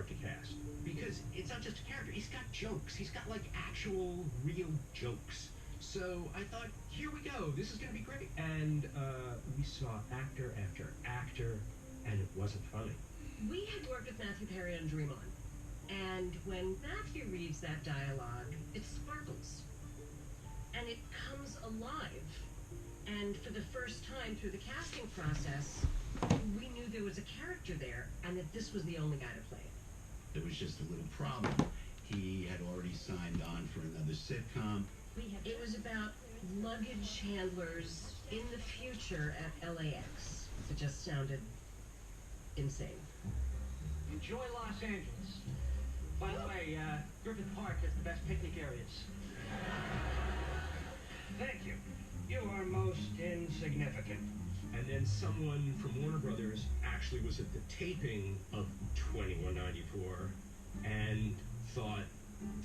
part to cast. Because it's not just a character, he's got jokes. He's got, like, actual, real jokes. So I thought, here we go, this is going to be great. And we saw actor after actor, and it wasn't funny. We had worked with Matthew Perry on Dream On, and when Matthew reads that dialogue, it sparkles, and it comes alive. And for the first time through the casting process, we knew there was a character there, and that this was the only guy to play it. There was just a little problem. He had already signed on for another sitcom. It was about luggage handlers in the future at LAX. It just sounded insane. Enjoy Los Angeles. By the way, Griffith Park has the best picnic areas. Thank you. You are most insignificant. And then someone from Warner Brothers actually was at the taping of 2194 and thought,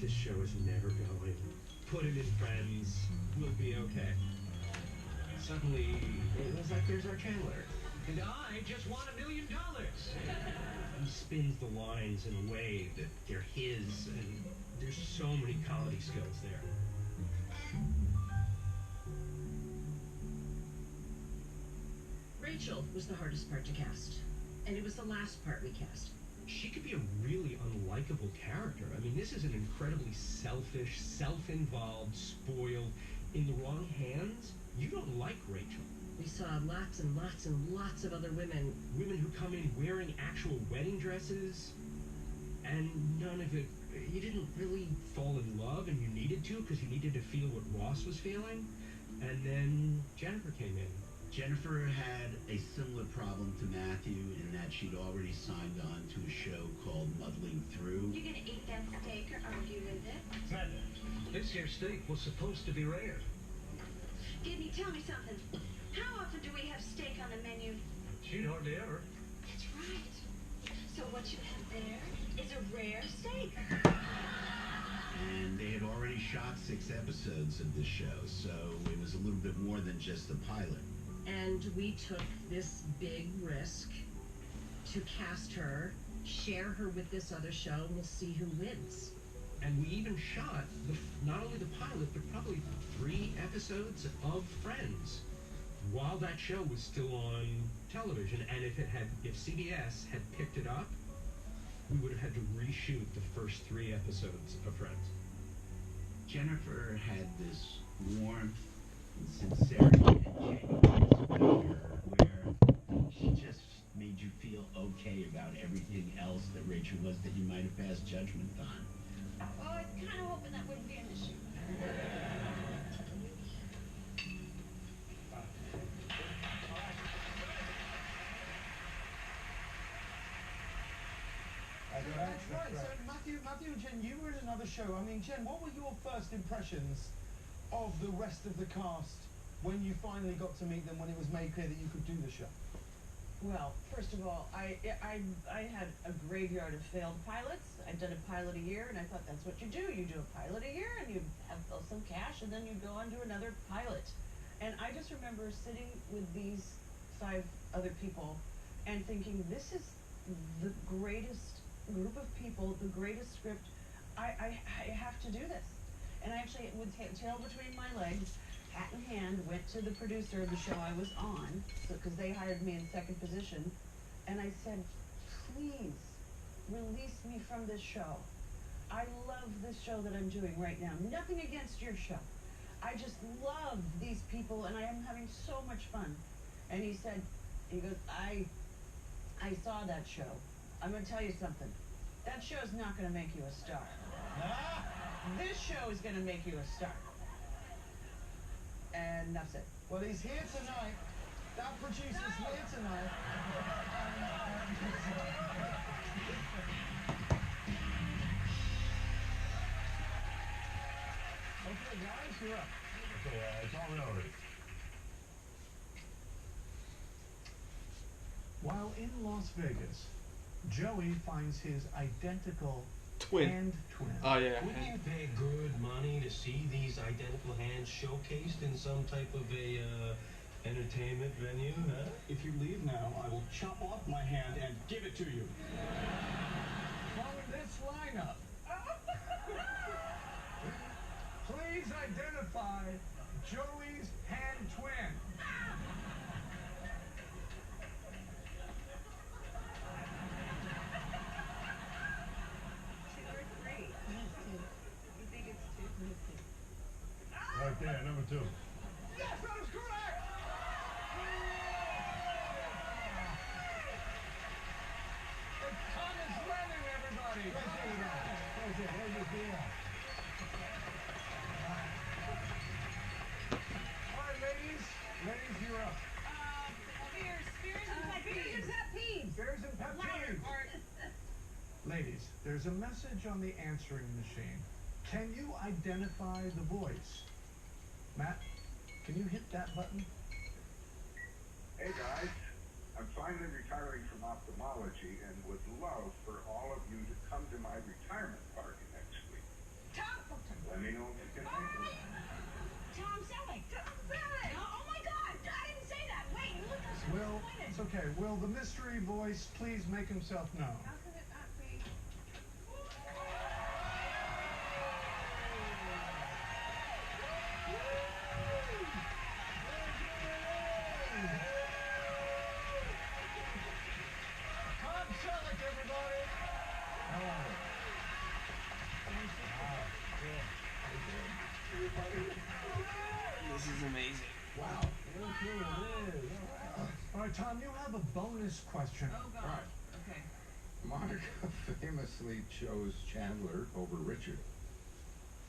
this show is never going. Put him in Friends, we'll be okay. Suddenly, it was like, there's our Chandler. And I just won $1 million. He spins the lines in a way that they're his, and there's so many comedy skills there. Rachel was the hardest part to cast, and it was the last part we cast. She could be a really unlikable character. I mean, this is an incredibly selfish, self-involved, spoiled. In the wrong hands, you don't like Rachel. We saw lots and lots and lots of other women. Women who come in wearing actual wedding dresses, and none of it, you didn't really fall in love, and you needed to because you needed to feel what Ross was feeling. And then Jennifer came in. Jennifer had a similar problem to Matthew in that she'd already signed on to a show called Muddling Through. You gonna eat that steak or argue with it? Madam, this here steak was supposed to be rare. Gibney, tell me something. How often do we have steak on the menu? She'd hardly ever. That's right. So what you have there is a rare steak. And they had already shot 6 episodes of this show, so it was a little bit more than just a pilot. And we took this big risk to cast her, share her with this other show, and we'll see who wins. And we even shot not only the pilot, but probably 3 episodes of Friends while that show was still on television. And if CBS had picked it up, we would have had to reshoot the first 3 episodes of Friends. Jennifer had this warmth and sincerity and genuineness about her where she just made you feel okay about everything else that Rachel was that you might have passed judgment on. Oh, I was kind of hoping that wouldn't be an issue. That's right. So Matthew and Jen, you were in another show. I mean, Jen, what were your first impressions of the rest of the cast when you finally got to meet them, when it was made clear that you could do the show? Well, first of all, I had a graveyard of failed pilots. I'd done a pilot a year, and I thought that's what you do. You do a pilot a year, and you have some cash, and then you go on to another pilot. And I just remember sitting with these 5 other people and thinking, this is the greatest group of people, the greatest script. I have to do this. And I actually, with tail between my legs, hat in hand, went to the producer of the show I was on, because they hired me in second position, and I said, please, release me from this show. I love this show that I'm doing right now. Nothing against your show. I just love these people, and I am having so much fun. And he goes, I saw that show. I'm going to tell you something. That show's not going to make you a star. This show is going to make you a star. And that's it. Well, he's here tonight. That producer's here tonight. Okay, guys, you're up. Okay, it's all over. While in Las Vegas, Joey finds his identical hand twin. Oh yeah. Wouldn't you pay good money to see these identical hands showcased in some type of a entertainment venue, huh? If you leave now, I will chop off my hand and give it to you. Following coming up. Please identify Joey's hand twin. Two or three? You think it's two? Right there, number 2. Yes, that is correct! It's Thomas Lennon, everybody! All right, ladies, you're up. Spears and peeves. Bears and pet peeves. Ladies, there's a message on the answering machine. Can you identify the voice? Matt, can you hit that button? Hey guys, I'm finally retiring from ophthalmology and would love for all of you to come to my retirement party next week. Let me know if you can make it. Tom Selleck. Oh my God! I didn't say that. Wait, look how Will, it's okay. Will the mystery voice please make himself known? How could it not be? Tom Selleck, everybody! This is amazing. Wow. All right, Tom, you have a bonus question. Oh, God. Right. Okay. Monica famously chose Chandler over Richard.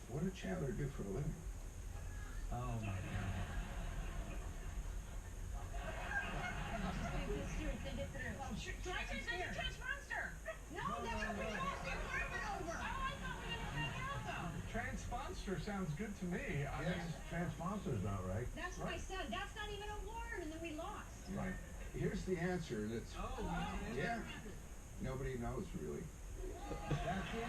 What did Chandler do for a living? Oh, my God. Try to say the transmonster. No, that's what we lost the apartment over. Oh, I thought we were gonna find out though. Transponster sounds good to me. I mean, Transponster's not right. That's what I said. That's not even a word, and then we lost. Right. Here's the answer. That's yeah. Nobody knows really. that's it.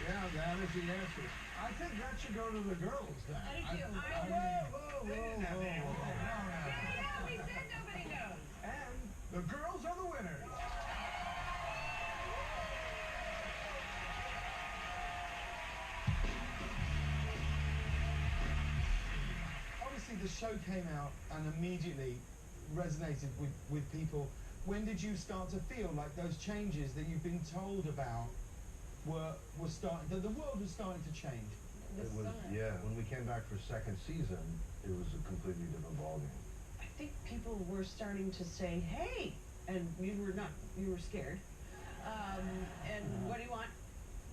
Yeah, that is the answer. I think that should go to the girls then. I do too. Whoa. Yeah, we said nobody knows. And the girls are the winners. Obviously, the show came out and immediately resonated with people. When did you start to feel like those changes that you've been told about were starting, that the world was starting to change? It was, yeah, when we came back for second season, it was a completely different ballgame. I think people were starting to say, hey, and you were scared. And what do you want?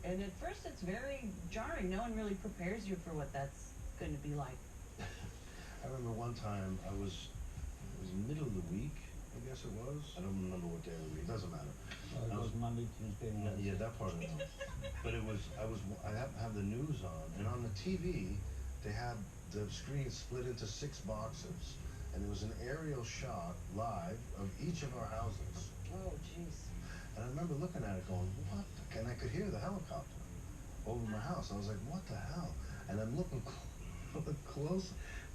And at first it's very jarring. No one really prepares you for what that's going to be like. I remember one time it was middle of the week, I guess it was. I don't remember what day of the week. It doesn't matter. It was Monday, Tuesday, Wednesday. Yeah, that part of it. But I have the news on, and on the TV, they had the screen split into 6 boxes, and there was an aerial shot live of each of our houses. Oh, jeez. And I remember looking at it going, what? And I could hear the helicopter over my house. I was like, what the hell? And I'm looking close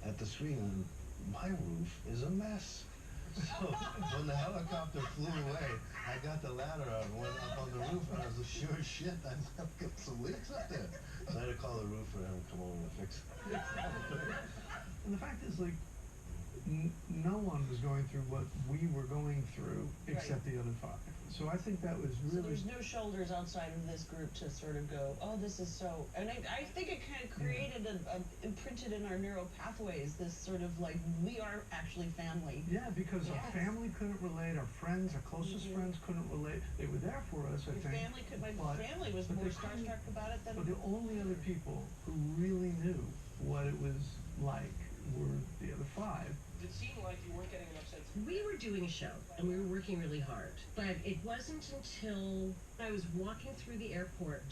at the screen, and my roof is a mess. So when the helicopter flew away, I got the ladder out and went up on the roof, and I was like, sure as shit, I've got some leaks up there. So I had to call the roofer and have him come over and fix it. And the fact is, like, no one was going through what we were going through except the other 5. So I think that was So really... there's no shoulders outside of this group to sort of go, oh, this is so... And I think it kind of created imprinted in our neural pathways this sort of like, we are actually family. Yeah, because our family couldn't relate, our friends, our closest friends couldn't relate. They were there for us, I think. My family was more starstruck about it than... But the only other people who really knew what it was like were the other 5. It seemed like you weren't getting enough sense. We were doing a show, and we were working really hard. But it wasn't until I was walking through the airport.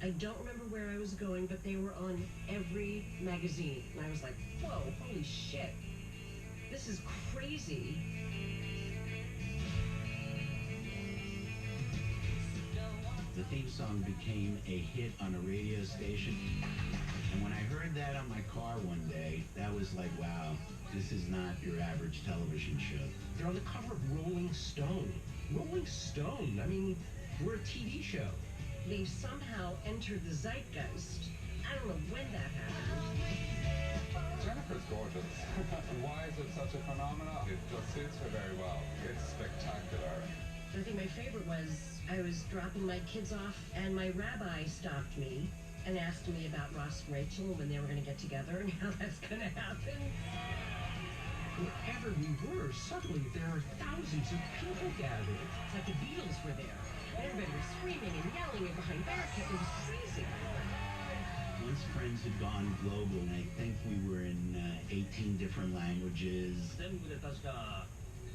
I don't remember where I was going, but they were on every magazine. And I was like, whoa, holy shit. This is crazy. The theme song became a hit on a radio station. And when I heard that on my car one day, that was like, wow, this is not your average television show. They're on the cover of Rolling Stone. Rolling Stone. I mean, We're a TV show. They somehow entered the zeitgeist. I don't know when that happened. Jennifer's gorgeous. Why is it such a phenomenon? It just suits her very well. It's spectacular. I think my favorite was I was dropping my kids off and my rabbi stopped me and asked me about Ross and Rachel and when they were going to get together and how that's going to happen. Wherever we were, suddenly there are thousands of people gathered. It's like the Beatles were there. Everybody was screaming and yelling and behind barricades. It was crazy. Once Friends had gone global, and I think we were in 18 different languages. 全部で確か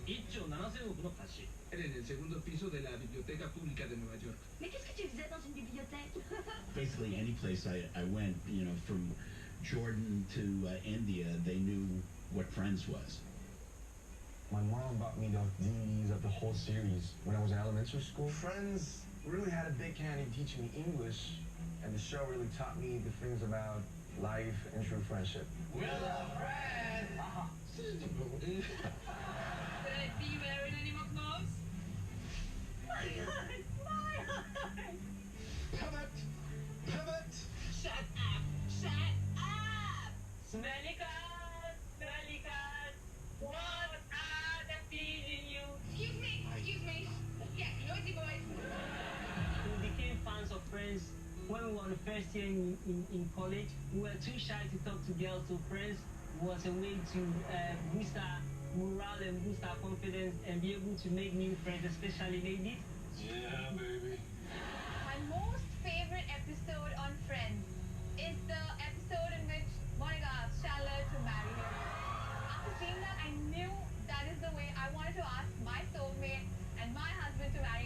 1兆7000億の価値。 Era en el segundo piso de la Biblioteca Pública de Nueva York. Mais qu'est-ce que tu faisais dans une bibliothèque? Basically, any place I went, you know, from Jordan to India, they knew what Friends was. My mom bought me the DVDs of the whole series when I was in elementary school. Friends really had a big hand in teaching me English, and the show really taught me the things about life and true friendship. We're the friends! Did I see you wearing any more clothes? My heart! My heart! Pivot! Pivot! Shut up! Shut up! Smelly cat! Smelly cat! What are the feeling you? Excuse me! Excuse me! Yeah, noisy boys! We became fans of Friends when we were the first year in college. We were too shy to talk to girls, so Friends was a way to boost our morale and boost our confidence and be able to make new friends, especially ladies. Yeah, baby. My most favorite episode on Friends is the episode in which Monica asked Chandler to marry her. After seeing that, I knew that is the way I wanted to ask my soulmate and my husband to marry me.